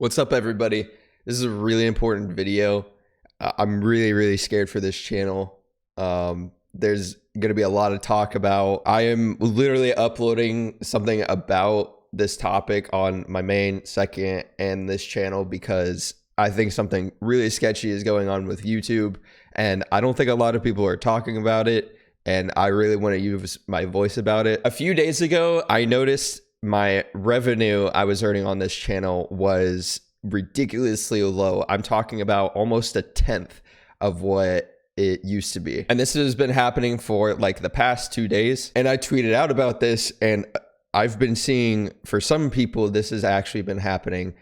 What's up, everybody? This is a really important video. I'm really scared for this channel. There's going to be a lot of talk about. I am literally uploading something about this topic on my main, second, and this channel because I think something really sketchy is going on with YouTube, and I don't think a lot of people are talking about it, and I really want to use my voice about it. A few days ago, I noticed my revenue I was earning on this channel was ridiculously low. I'm talking about almost a tenth of what it used to be. And this has been happening for like the past 2 days. And I tweeted out about this, and I've been seeing for some people, this has actually been happening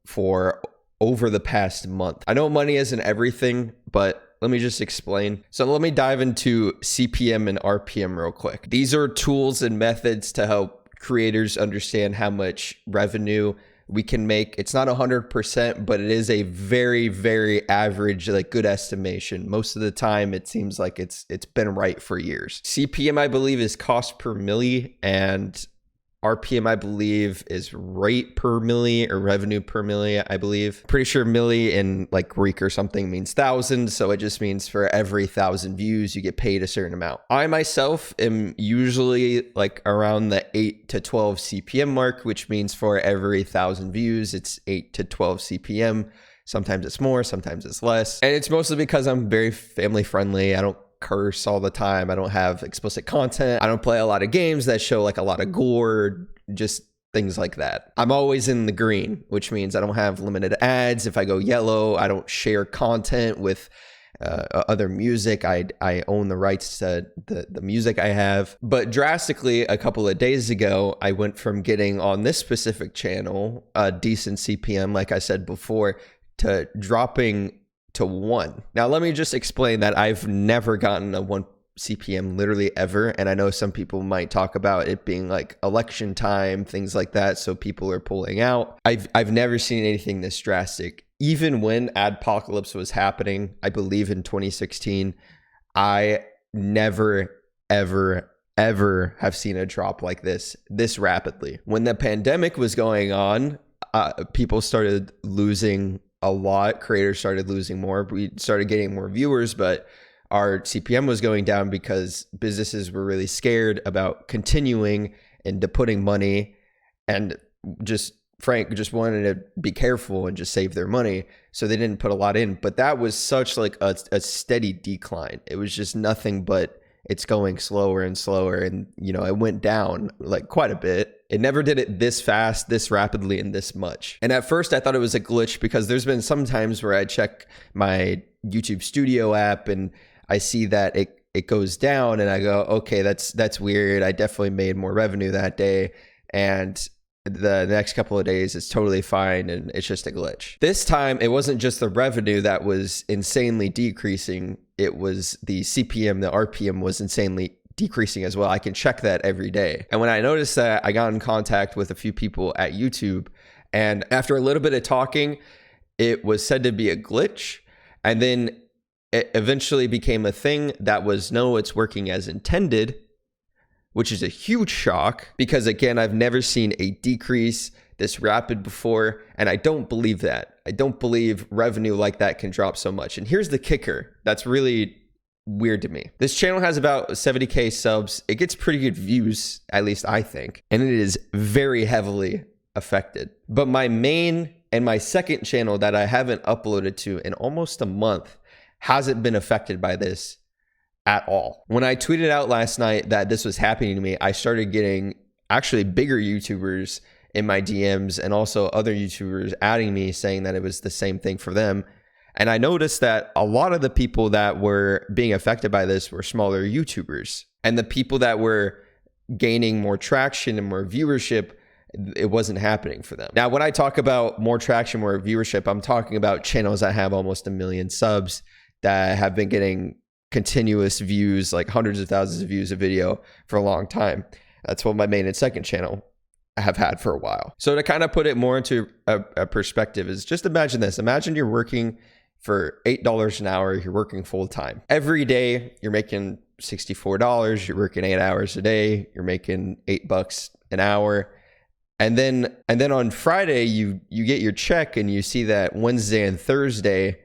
for over the past month. I know money isn't everything, but let me just explain. So let me dive into CPM and RPM real quick. These are tools and methods to help creators understand how much revenue we can make. It's not 100%, but it is a very average, like good estimation. Most of the time, it seems like it's been right for years. CPM, I believe, is cost per milli, and RPM, I believe, is rate per milli or revenue per milli, I believe. Pretty sure milli in like Greek or something means thousand. So it just means for every 1,000 views, you get paid a certain amount. I myself am usually like around the 8 to 12 CPM mark, which means for every 1,000 views, it's 8 to 12 CPM. Sometimes it's more, sometimes it's less. And it's mostly because I'm very family friendly. I don't curse all the time. I don't have explicit content. I don't play a lot of games that show like a lot of gore, just things like that. I'm always in the green, which means I don't have limited ads. If I go yellow, I don't share content with other music. I own the rights to the music I have. But drastically, a couple of days ago, I went from getting on this specific channel a decent CPM, like I said before, to dropping to 1. Now, let me just explain that I've never gotten a 1 CPM literally ever. And I know some people might talk about it being like election time, things like that. So people are pulling out. I've never seen anything this drastic. Even when adpocalypse was happening, I believe in 2016, I never, ever have seen a drop like this rapidly. When the pandemic was going on, people started losing a lot. Creators started losing more. We started getting more viewers, but our CPM was going down because businesses were really scared about continuing into putting money, and just wanted to be careful and just save their money. So they didn't put a lot in, but that was such like a steady decline. It was just nothing but it's going slower and slower. And, you know, it went down like quite a bit. It never did it this fast, this rapidly, and this much. And at first I thought it was a glitch because there's been some times where I check my YouTube Studio app and I see that it goes down and I go, okay, that's weird. I definitely made more revenue that day. And the next couple of days it's totally fine and it's just a glitch. This time it wasn't just the revenue that was insanely decreasing. It was the CPM, the RPM was insanely decreasing as well. I can check that every day. And when I noticed that, I got in contact with a few people at YouTube, and after a little bit of talking, it was said to be a glitch, and then it eventually became a thing that was, no, it's working as intended, which is a huge shock because, again, I've never seen a decrease this rapid before, and I don't believe that. I don't believe revenue like that can drop so much. And here's the kicker that's really weird to me. This channel has about 70K subs. It gets pretty good views, at least I think, and it is very heavily affected. But my main and my second channel that I haven't uploaded to in almost a month hasn't been affected by this at all. When I tweeted out last night that this was happening to me, I started getting actually bigger YouTubers in my DMs and also other YouTubers adding me saying that it was the same thing for them. And I noticed that a lot of the people that were being affected by this were smaller YouTubers, and the people that were gaining more traction and more viewership, it wasn't happening for them. Now, when I talk about more traction, more viewership, I'm talking about channels that have almost 1 million subs that have been getting continuous views, like hundreds of thousands of views a video for a long time. That's what my main and second channel have had for a while. So to kind of put it more into a perspective is just imagine this. Imagine you're working for $8 an hour. You're working full time. Every day you're making $64. You're working 8 hours a day. You're making $8 an hour. And then on Friday you get your check and you see that Wednesday and Thursday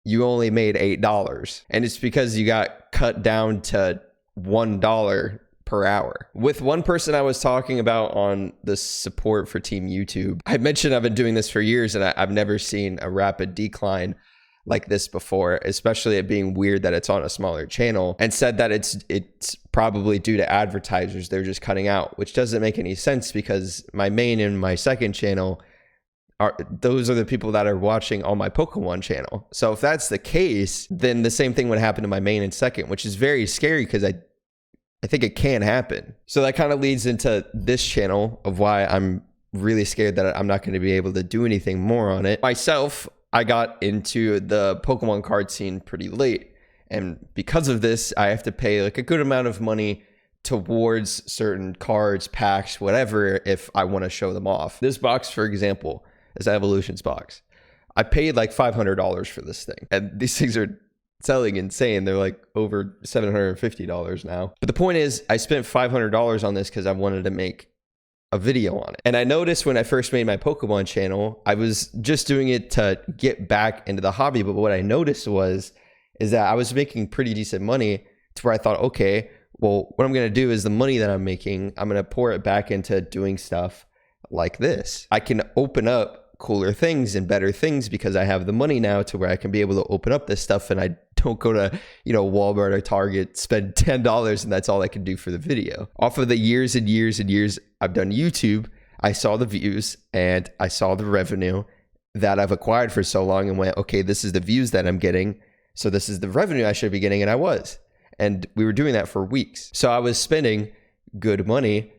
you only made $8. And it's because you got cut down to $1 per hour. With one person I was talking about on the support for Team YouTube, I mentioned I've been doing this for years and I've never seen a rapid decline like this before, especially it being weird that it's on a smaller channel, and said that it's probably due to advertisers they're just cutting out, which doesn't make any sense because my main and my second channel those are the people that are watching on my Pokemon channel. So if that's the case, then the same thing would happen to my main and second, which is very scary because I think it can happen. So that kind of leads into this channel of why I'm really scared that I'm not going to be able to do anything more on it. Myself, I got into the Pokemon card scene pretty late. And because of this, I have to pay like a good amount of money towards certain cards, packs, whatever, if I want to show them off. This box, for example, this Evolutions box, I paid like $500 for this thing. And these things are selling insane. They're like over $750 now. But the point is, I spent $500 on this because I wanted to make a video on it. And I noticed when I first made my Pokemon channel, I was just doing it to get back into the hobby. But what I noticed is that I was making pretty decent money to where I thought, okay, well, what I'm going to do is the money that I'm making, I'm going to pour it back into doing stuff like this. I can open up cooler things and better things because I have the money now to where I can be able to open up this stuff and I don't go to, Walmart or Target, spend $10 and that's all I can do for the video. Off of the years and years and years I've done YouTube, I saw the views and I saw the revenue that I've acquired for so long and went, okay, this is the views that I'm getting. So this is the revenue I should be getting. And I was. And we were doing that for weeks. So I was spending good money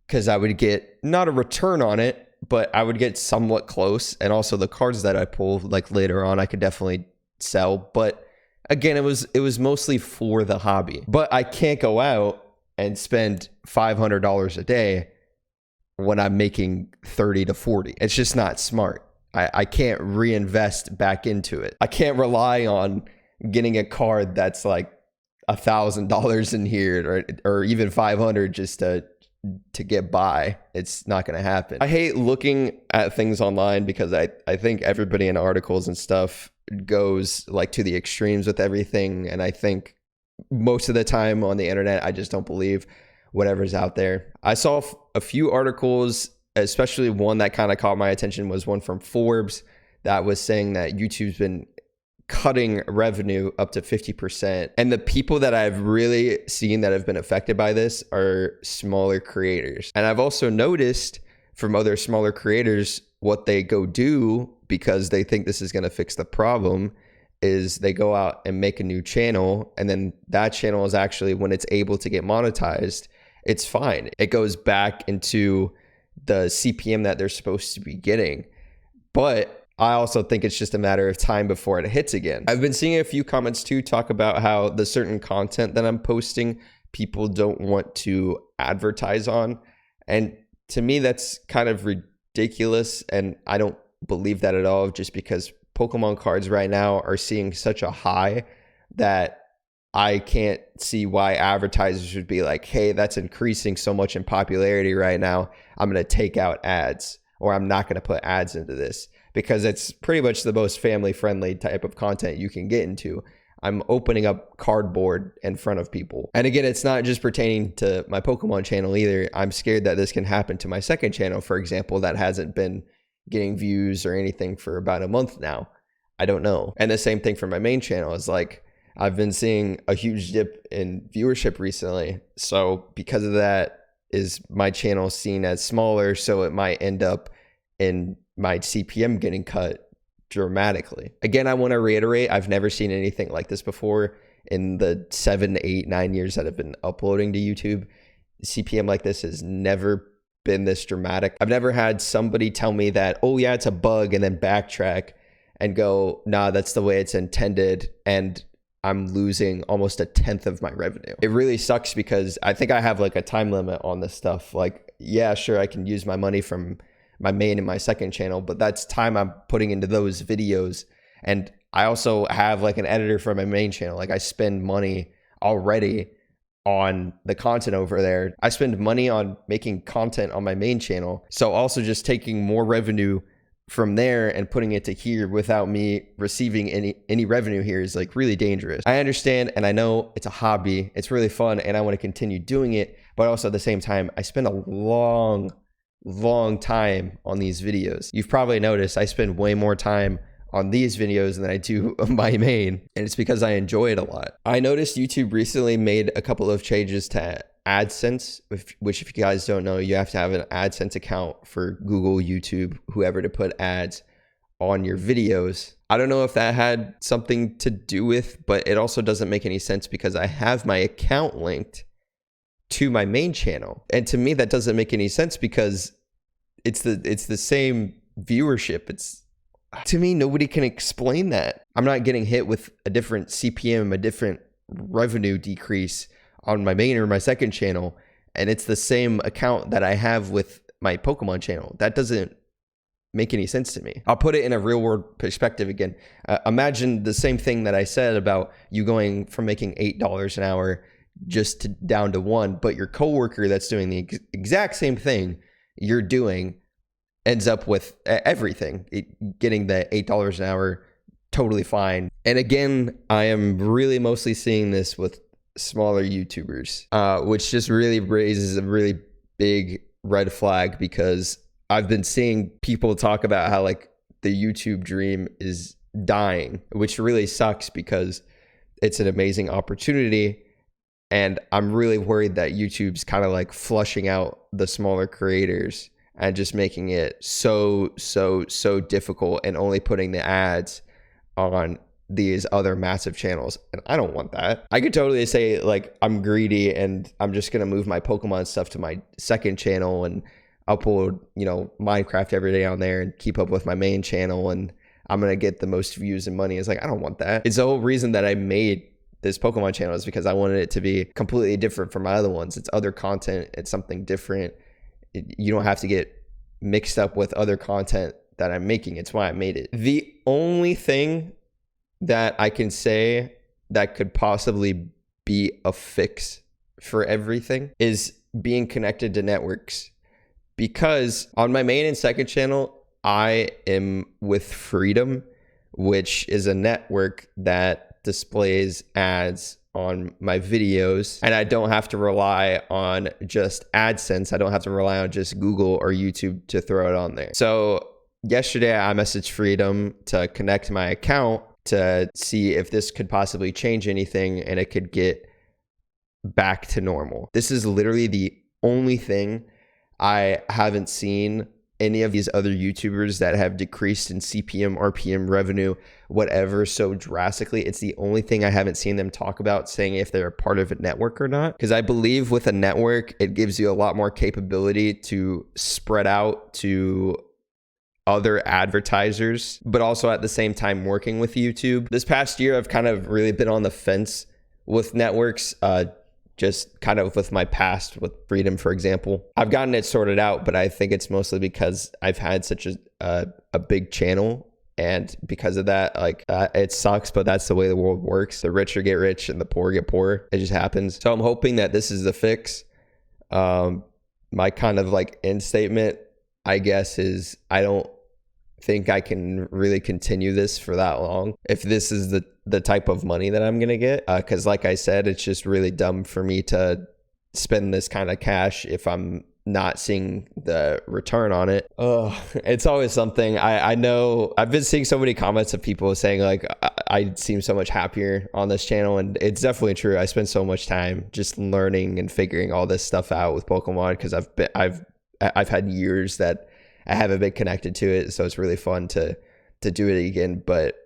because I would get not a return on it, but I would get somewhat close. And also the cards that I pull like later on, I could definitely sell. But again, it was mostly for the hobby. But I can't go out and spend $500 a day when I'm making 30 to 40. It's just not smart. I can't reinvest back into it. I can't rely on getting a card that's like $1,000 in here or even 500 just to get by. It's not going to happen. I hate looking at things online because I think everybody in articles and stuff goes like to the extremes with everything. And I think most of the time on the internet, I just don't believe whatever's out there. I saw a few articles, especially one that kind of caught my attention was one from Forbes that was saying that YouTube's been cutting revenue up to 50%. And the people that I've really seen that have been affected by this are smaller creators. And I've also noticed from other smaller creators, what they go do because they think this is going to fix the problem is they go out and make a new channel. And then that channel is actually, when it's able to get monetized, it's fine. It goes back into the CPM that they're supposed to be getting. But I also think it's just a matter of time before it hits again. I've been seeing a few comments too talk about how the certain content that I'm posting, people don't want to advertise on. And to me, that's kind of ridiculous. And I don't believe that at all, just because Pokemon cards right now are seeing such a high that I can't see why advertisers would be like, hey, that's increasing so much in popularity right now, I'm going to take out ads, or I'm not going to put ads into this, because it's pretty much the most family-friendly type of content you can get into. I'm opening up cardboard in front of people. And again, it's not just pertaining to my Pokemon channel either. I'm scared that this can happen to my second channel, for example, that hasn't been getting views or anything for about a month now. I don't know. And the same thing for my main channel is like, I've been seeing a huge dip in viewership recently. So because of that, is my channel seen as smaller, so it might end up in my CPM getting cut dramatically. Again, I want to reiterate, I've never seen anything like this before in the 7, 8, 9 years that I've been uploading to YouTube. CPM like this has never been this dramatic. I've never had somebody tell me that, oh yeah, it's a bug, and then backtrack and go, nah, that's the way it's intended, and I'm losing almost 1/10 of my revenue. It really sucks because I think I have like a time limit on this stuff. Like, yeah, sure, I can use my money from my main and my second channel, but that's time I'm putting into those videos. And I also have like an editor for my main channel. Like, I spend money already on the content over there. I spend money on making content on my main channel. So also just taking more revenue from there and putting it to here without me receiving any revenue here is like really dangerous. I understand, and I know it's a hobby. It's really fun and I want to continue doing it. But also at the same time, I spend a long time on these videos. You've probably noticed I spend way more time on these videos than I do on my main, and it's because I enjoy it a lot. I noticed YouTube recently made a couple of changes to AdSense, which if you guys don't know, you have to have an AdSense account for Google, YouTube, whoever, to put ads on your videos. I don't know if that had something to do with, but it also doesn't make any sense because I have my account linked to my main channel. And to me, that doesn't make any sense because it's the same viewership. To me, nobody can explain that. I'm not getting hit with a different CPM, a different revenue decrease on my main or my second channel, and it's the same account that I have with my Pokemon channel. That doesn't make any sense to me. I'll put it in a real world perspective again. Imagine the same thing that I said about you going from making $8 an hour just down to $1, but your coworker that's doing the exact same thing you're doing ends up with everything, getting the $8 an hour totally fine. And again, I am really mostly seeing this with smaller YouTubers, which just really raises a really big red flag because I've been seeing people talk about how like the YouTube dream is dying, which really sucks because it's an amazing opportunity. And I'm really worried that YouTube's kind of like flushing out the smaller creators and just making it so difficult and only putting the ads on these other massive channels. And I don't want that. I could totally say like I'm greedy and I'm just going to move my Pokemon stuff to my second channel and upload, Minecraft every day on there and keep up with my main channel and I'm going to get the most views and money. It's like, I don't want that. It's the whole reason that I made this Pokemon channel is because I wanted it to be completely different from my other ones. It's other content. It's something different. You don't have to get mixed up with other content that I'm making. It's why I made it. The only thing that I can say that could possibly be a fix for everything is being connected to networks. Because on my main and second channel, I am with Freedom, which is a network that displays ads on my videos, and I don't have to rely on just AdSense. I don't have to rely on just Google or YouTube to throw it on there. So yesterday I messaged Freedom to connect my account to see if this could possibly change anything and it could get back to normal. This is literally the only thing I haven't seen any of these other YouTubers that have decreased in CPM, RPM, revenue, whatever, so drastically. It's the only thing I haven't seen them talk about, saying if they're a part of a network or not. Because I believe with a network, it gives you a lot more capability to spread out to other advertisers, but also at the same time working with YouTube. This past year, I've kind of really been on the fence with networks, just kind of with my past with Freedom, for example. I've gotten it sorted out, but I think it's mostly because I've had such a big channel. And because of that, like it sucks, but that's the way the world works. The richer get rich and the poor get poor. It just happens. So I'm hoping that this is the fix. My kind of like end statement, I guess, is I don't think I can really continue this for that long if this is the type of money that I'm gonna get, because like I said, it's just really dumb for me to spend this kind of cash if I'm not seeing the return on it. It's always something. I know I've been seeing so many comments of people saying like I seem so much happier on this channel, and it's definitely true. I spend so much time just learning and figuring all this stuff out with Pokemon because I've had years that I haven't been connected to it, so it's really fun to do it again. But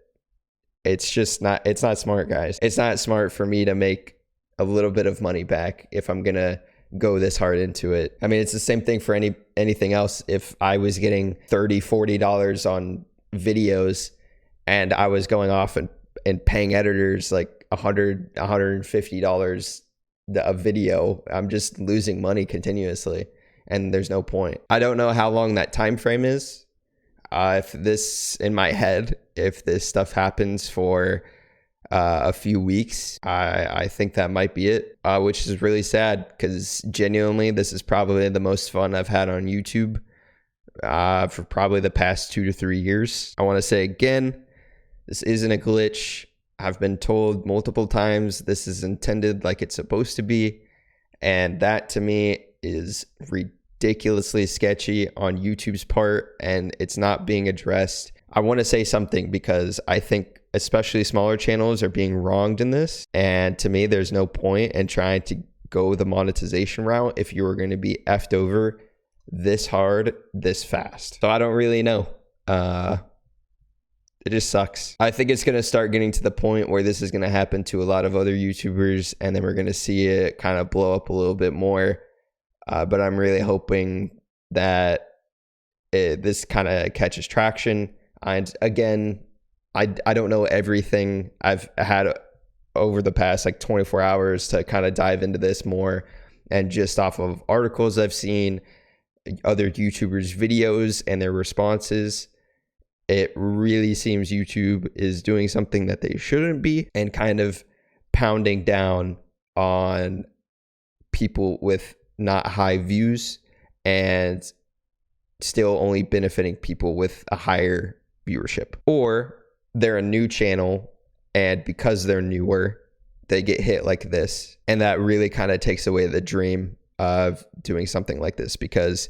it's just not, it's not smart, guys. It's not smart for me to make a little bit of money back if I'm gonna go this hard into it. I mean, it's the same thing for anything else. If I was getting $30-$40 on videos and I was going off and paying editors like $100-$150 a video, I'm just losing money continuously. And there's no point. I don't know how long that time frame is. If this, in my head, if this stuff happens for a few weeks. I think that might be it, which is really sad because genuinely this is probably the most fun I've had on YouTube for probably the past 2 to 3 years. I want to say again, this isn't a glitch. I've been told multiple times this is intended like it's supposed to be, and that to me is ridiculously sketchy on YouTube's part, and it's not being addressed. I want to say something because I think especially smaller channels are being wronged in this, and to me there's no point in trying to go the monetization route if you were going to be effed over this hard this fast. So I don't really know. It just sucks. I think it's going to start getting to the point where this is going to happen to a lot of other YouTubers, and then we're going to see it kind of blow up a little bit more. But I'm really hoping that this kind of catches traction. And again, I don't know everything. I've had over the past like 24 hours to kind of dive into this more, and just off of articles I've seen, other YouTubers' videos and their responses, it really seems YouTube is doing something that they shouldn't be, and kind of pounding down on people with not high views and still only benefiting people with a higher viewership. Or they're a new channel, and because they're newer, they get hit like this. And that really kind of takes away the dream of doing something like this, because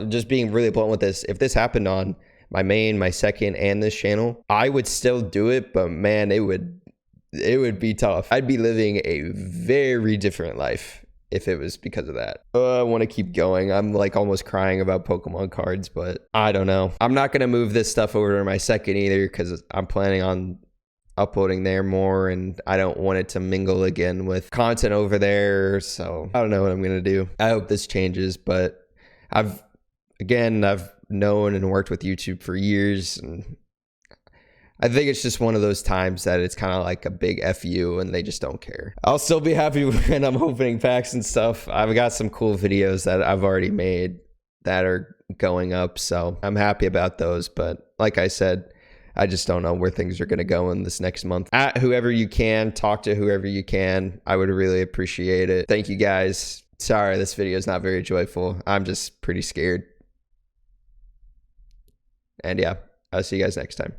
just being really blunt with this, if this happened on my main, my second, and this channel, I would still do it, but man, it would be tough. I'd be living a very different life if it was because of that. I want to keep going. I'm like almost crying about Pokemon cards, but I don't know. I'm not going to move this stuff over to my second either, because I'm planning on uploading there more, and I don't want it to mingle again with content over there. So I don't know what I'm going to do. I hope this changes, but I've known and worked with YouTube for years, and I think it's just one of those times that it's kind of like a big FU and they just don't care. I'll still be happy when I'm opening packs and stuff. I've got some cool videos that I've already made that are going up, so I'm happy about those. But like I said, I just don't know where things are going to go in this next month. At whoever you can, talk to whoever you can. I would really appreciate it. Thank you guys. Sorry, this video is not very joyful. I'm just pretty scared. And yeah, I'll see you guys next time.